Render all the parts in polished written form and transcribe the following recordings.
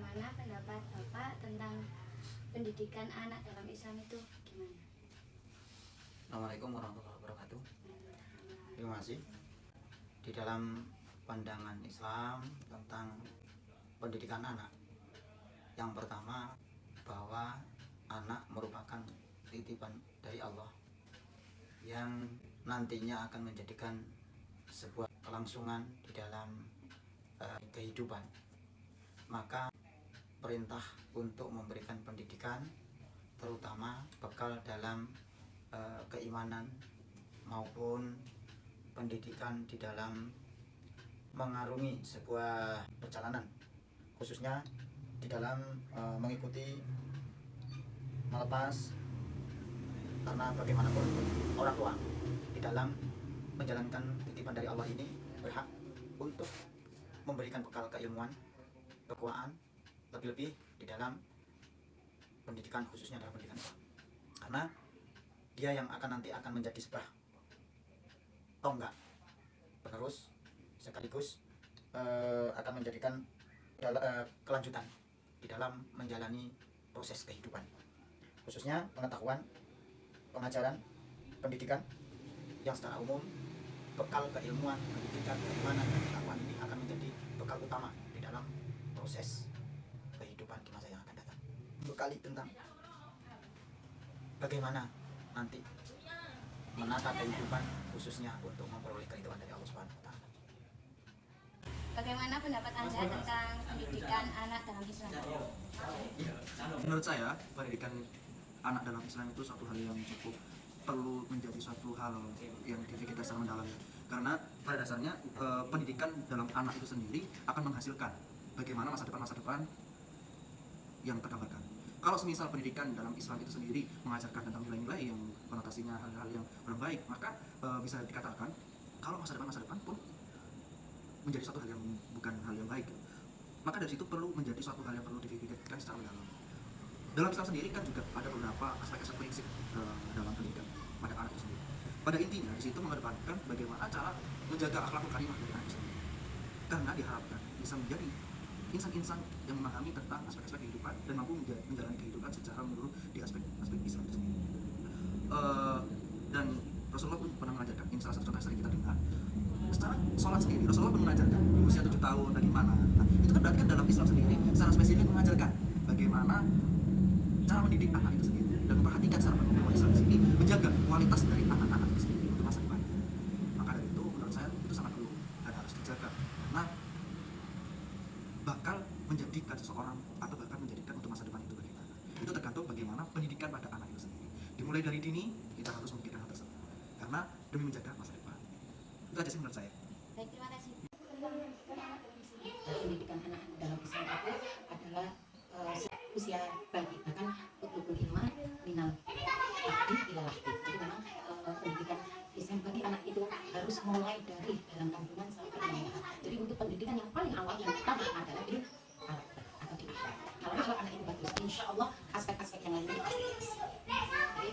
bagaimana pendapat Bapak tentang pendidikan anak dalam Islam itu gimana? Assalamualaikum warahmatullahi wabarakatuh. Terima kasih. Di dalam pandangan Islam tentang pendidikan anak, yang pertama bahwa anak merupakan titipan dari Allah yang nantinya akan menjadikan sebuah kelangsungan di dalam kehidupan. Maka perintah untuk memberikan pendidikan, terutama bekal dalam keimanan maupun pendidikan di dalam mengarungi sebuah perjalanan, khususnya di dalam mengikuti melepas, karena bagaimanapun orang tua di dalam menjalankan titipan dari Allah ini berhak untuk memberikan bekal keilmuan, kekuatan, lebih-lebih di dalam pendidikan, khususnya dalam pendidikan Islam. Karena dia yang nanti akan menjadi sebuah tonggak penerus, sekaligus akan menjadikan kelanjutan di dalam menjalani proses kehidupan, khususnya pengetahuan, pengajaran, pendidikan yang secara umum. Bekal keilmuan, pendidikan, keimanan, dan pengetahuan ini akan menjadi bekal utama di dalam proses kehidupan di masa yang akan datang. Bekali tentang bagaimana nanti menata kehidupan, khususnya untuk memperoleh keridhaan dari Allah Subhanahu wa Ta'ala. Bagaimana pendapat Anda tentang pendidikan anak dalam Islam? Menurut saya, pendidikan anak dalam Islam itu suatu hal yang cukup perlu menjadi suatu hal yang dipikirkan secara mendalam, karena pada dasarnya pendidikan dalam anak itu sendiri akan menghasilkan bagaimana masa depan yang tergambarkan. Kalau semisal pendidikan dalam Islam itu sendiri mengajarkan tentang nilai-nilai yang konotasinya hal-hal yang kurang baik, maka bisa dikatakan kalau masa depan pun menjadi suatu hal yang bukan hal yang baik. Maka dari situ perlu menjadi suatu hal yang perlu dipikirkan secara mendalam. Dalam Islam sendiri kan juga ada beberapa aspek-aspek prinsip dalam pendidikan pada anak itu sendiri. Pada intinya di situ mengedepankan bagaimana cara menjaga akhlakul karimah dari anak itu sendiri, karena diharapkan bisa menjadi insan-insan yang memahami tentang aspek-aspek kehidupan dan mampu menjalani kehidupan secara menyeluruh di aspek-aspek Islam itu sendiri. Dan Rasulullah pun pernah mengajarkan, ini salah satu contoh yang sering kita dengar, secara sholat sendiri Rasulullah pun mengajarkan di usia 7 tahun bagaimana. Nah, itu kan berarti kan dalam Islam sendiri secara spesifik mengajarkan bagaimana cara mendidik anak itu sendiri dan memperhatikan secara penuh Islam di sini menjaga kualitas dari anak-anak itu sendiri untuk masa depan. Maka dari itu menurut saya itu sangat perlu dan harus dijaga, karena bakal menjadikan seseorang atau bahkan menjadikan untuk masa depan itu bagaimana. Itu tergantung bagaimana pendidikan pada anak itu sendiri. Dimulai dari dini kita harus memikirkan hal tersebut, karena demi menjaga masa depan. Itu aja sih menurut saya. Baik, terima kasih. Pendidikan anak dalam Islam itu adalah usia bagi, bahkan utlubul ilma minal abdi ila lahdi. Jadi memang pendidikan Islam bagi anak itu harus mulai dari dalam kandungan sampai dengan. Jadi untuk pendidikan yang paling awal yang pertama adalah di karakter atau di akhlak. Kalau anak itu bagus, insya Allah aspek-aspek yang lainnya pasti bagus. Jadi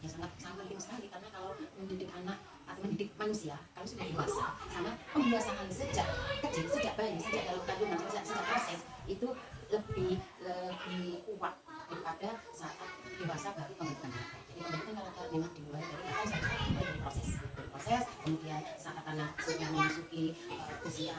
ya sangat penting sekali, karena kalau mendidik anak atau mendidik manusia kalau sudah dewasa, sama pembiasaan sejak kecil, sejak bayi, sejak dalam kandungan, sejak proses itu lebih kuat daripada saat dewasa baru pembentukan karakter. Jadi pembentukan karakter memang dimulai dari proses, kemudian saat anak sudah memasuki usia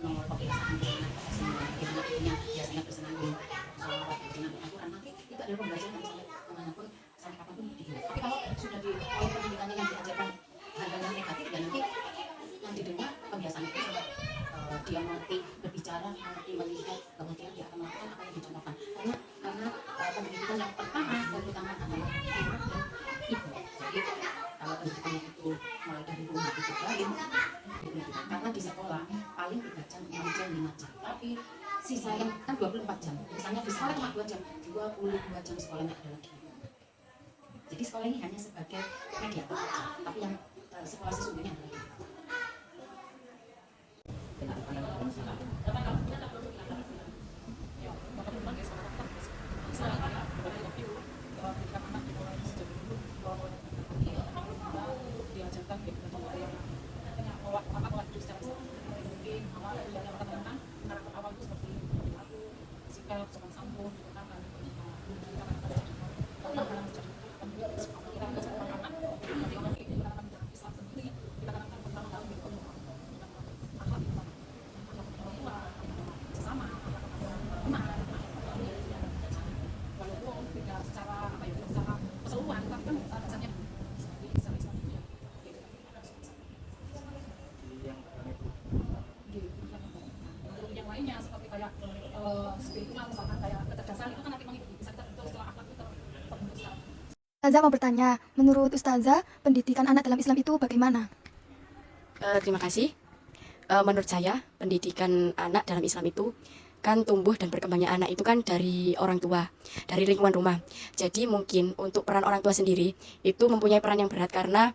0, kebiasaan bagaimana dirinya biasanya bersenandung, bersenandung aturan, nanti itu adalah pembelajaran sampai kemanapun, sampai kapanpun dihidup. Tapi kalau sudah di pendidikannya yang diajarkan hal-hal yang negatif, dan nanti yang didengar pembiasaan itu sampai dia mengerti berbicara, mengerti melihat, kemudian dia akan melakukan apa yang dicontohkan. Karena pendidikan yang pertama dan utama adalah anak dan ibu. Jadi kalau pendidikan itu mulai dari rumah itu baik, karena di sekolah paling 3 jam, 6 jam, 5 jam. Tapi sisa yang kan 24 jam. Misalnya di sekolah cuma 2 jam, 22 jam sekolahnya ada lagi. Jadi sekolah ini hanya sebagai mediator saja, tapi yang sekolah sesungguhnya adalah ibu. diajarkan awal hidup secara mungkin awal yang katakan karakter awal itu seperti aku etika, sopan santun, karena Islam sendiri kita kadang-kadang pertama kali akhlak sesama, walaupun tidak secara apa ya, tidak secara keseluruhan, tapi kan dasarnya secara Islam gitu. Untuk yang lainnya seperti kayak spiritual, misalkan kayak kecerdasan itu kan nanti mengikuti, bisa kita bentuk setelah akhlak itu terbentuk secara. Ustazah mau bertanya, menurut Ustazah, pendidikan anak dalam Islam itu bagaimana? Terima kasih. Menurut saya, pendidikan anak dalam Islam itu kan tumbuh dan berkembangnya anak itu kan dari orang tua, dari lingkungan rumah. Jadi mungkin untuk peran orang tua sendiri itu mempunyai peran yang berat karena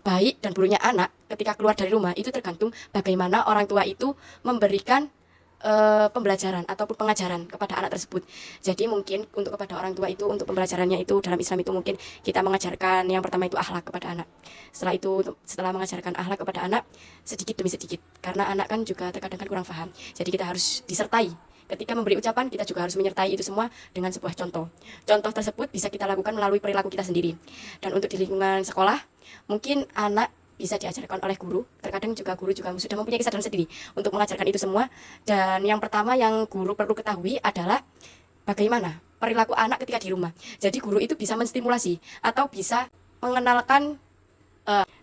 baik dan buruknya anak ketika keluar dari rumah itu tergantung bagaimana orang tua itu memberikan pembelajaran ataupun pengajaran kepada anak tersebut. Jadi mungkin untuk kepada orang tua itu, untuk pembelajarannya itu dalam Islam itu mungkin kita mengajarkan yang pertama itu akhlak kepada anak. Setelah mengajarkan akhlak kepada anak sedikit demi sedikit, karena anak kan juga terkadang kan kurang paham. Jadi kita harus disertai. Ketika memberi ucapan, kita juga harus menyertai itu semua dengan sebuah contoh. Contoh tersebut bisa kita lakukan melalui perilaku kita sendiri. Dan untuk di lingkungan sekolah, mungkin anak bisa diajarkan oleh guru. Terkadang juga guru juga sudah mempunyai kesadaran sendiri untuk mengajarkan itu semua. Dan yang pertama yang guru perlu ketahui adalah bagaimana perilaku anak ketika di rumah. Jadi guru itu bisa menstimulasi atau bisa mengenalkan,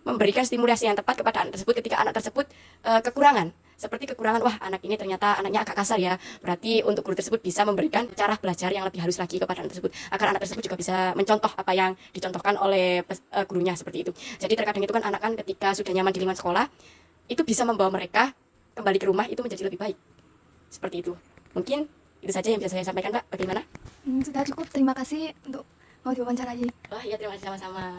memberikan stimulasi yang tepat kepada anak tersebut ketika anak tersebut kekurangan. Seperti kekurangan, wah anak ini ternyata anaknya agak kasar ya. Berarti untuk guru tersebut bisa memberikan cara belajar yang lebih halus lagi kepada anak tersebut. Agar anak tersebut juga bisa mencontoh apa yang dicontohkan oleh gurunya seperti itu. Jadi terkadang itu kan anak kan ketika sudah nyaman di lingkungan sekolah, itu bisa membawa mereka kembali ke rumah itu menjadi lebih baik. Seperti itu. Mungkin itu saja yang bisa saya sampaikan, Mbak. Bagaimana? Sudah cukup, terima kasih untuk mau diwawancarai. Oh iya, terima kasih sama-sama.